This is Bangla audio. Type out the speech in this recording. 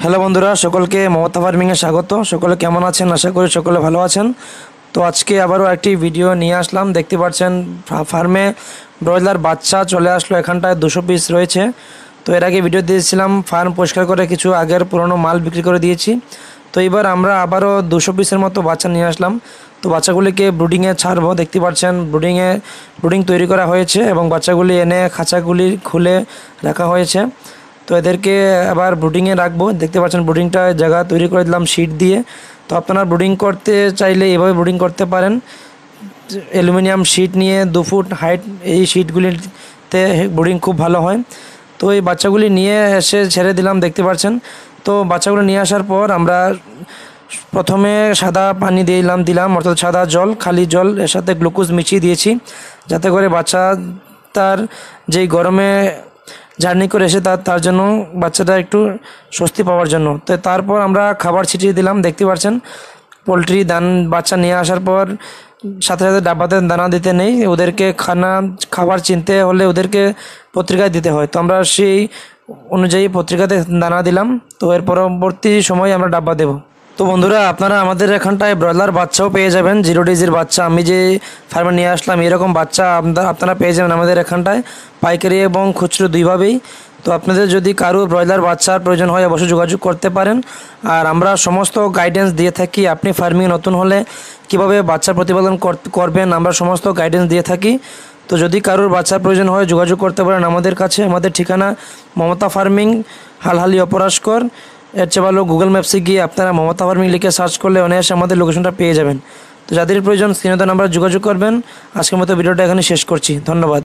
হ্যালো বন্ধুরা, সকলকে মমতা ফার্মিংয়ে স্বাগত। সকলে কেমন আছেন? আশা করি সকলে ভালো আছেন। তো আজকে আবারও একটি ভিডিও নিয়ে আসলাম। দেখতে পাচ্ছেন ফার্মে ব্রয়লার বাচ্চা চলে আসলো। এখানটায় 200 পিস রয়েছে। তো এর আগে ভিডিও দিয়েছিলাম, ফার্ম পরিষ্কার করে কিছু আগের পুরনো মাল বিক্রি করে দিয়েছি। তো এবার আমরা আবারও 200 পিসের মতো বাচ্চা নিয়ে আসলাম। তো বাচ্চাগুলিকে ব্রুডিংয়ে ছাড়বো। দেখতে পাচ্ছেন ব্রুডিং তৈরি করা হয়েছে এবং বাচ্চাগুলি এনে খাঁচাগুলি খুলে রাখা হয়েছে। তো এদেরকে আবার ব্রুডিংয়ে রাখবো। দেখতে পাচ্ছেন ব্রুডিংটা জায়গা তৈরি করে দিলাম শিট দিয়ে। তো আপনারা ব্রুডিং করতে চাইলে এভাবে ব্রুডিং করতে পারেন। অ্যালুমিনিয়াম শিট নিয়ে 2 ফুট হাইট এই শিটগুলিতে ব্রুডিং খুব ভালো হয়। তো এই বাচ্চাগুলি নিয়ে এসে ছেড়ে দিলাম। দেখতে পাচ্ছেন। তো বাচ্চাগুলো নিয়ে আসার পর আমরা প্রথমে সাদা পানি দিলাম অর্থাৎ সাদা জল, খালি জল, এর সাথে গ্লুকোজ মিশিয়ে দিয়েছি, যাতে করে বাচ্চা তার যেই গরমে জার্নি করে এসে তার জন্য বাচ্চাটা একটু স্বস্তি পাওয়ার জন্য। তো তারপর আমরা খাবার ছিটিয়ে দিলাম। দেখতে পাচ্ছেন পোলট্রি বাচ্চা নিয়ে আসার পর সাথে সাথে ডাব্বাতে দানা দিতে নেই, ওদেরকে খাবার চিনতে হলে ওদেরকে পত্রিকায় দিতে হয়। তো আমরা সেই অনুযায়ী পত্রিকাতে দানা দিলাম। তো এর পরবর্তী সময় আমরা ডাব্বা দেব। তো বন্ধুরা, আপনারা আমাদের এখানটায় ব্রয়লার বাচ্চাও পেয়ে যাবেন। 0 ডেজের বাচ্চা আমি যে ফার্মে নিয়ে আসলাম, এরকম বাচ্চা আপনারা পেয়ে যাবেন আমাদের এখানটায়, পাইকারি এবং খুচরো দুইভাবেই। তো আপনাদের যদি কারো ব্রয়লার বাচ্চার প্রয়োজন হয় অবশ্যই যোগাযোগ করতে পারেন। আর আমরা সমস্ত গাইডেন্স দিয়ে থাকি। আপনি ফার্মিং নতুন হলে কিভাবে বাচ্চা প্রতিপালন করবেন আমরা সমস্ত গাইডেন্স দিয়ে থাকি। তো যদি কারোর বাচ্চার প্রয়োজন হয় যোগাযোগ করতে পারেন আমাদের কাছে। আমাদের ঠিকানা মমতা ফার্মিং, হালহালি অপরাশকর। এর চেয়ে ভালো গুগল ম্যাপসে গিয়ে আপনারা মমতা ফার্মিং লিখে সার্চ করলে অনায়াসে আমাদের লোকেশনটা পেয়ে যাবেন। তো যাদের প্রয়োজন স্ক্রিনে দেওয়া নাম্বারে যোগাযোগ করবেন। আজকের মতো ভিডিওটা এখানে শেষ করছি। ধন্যবাদ।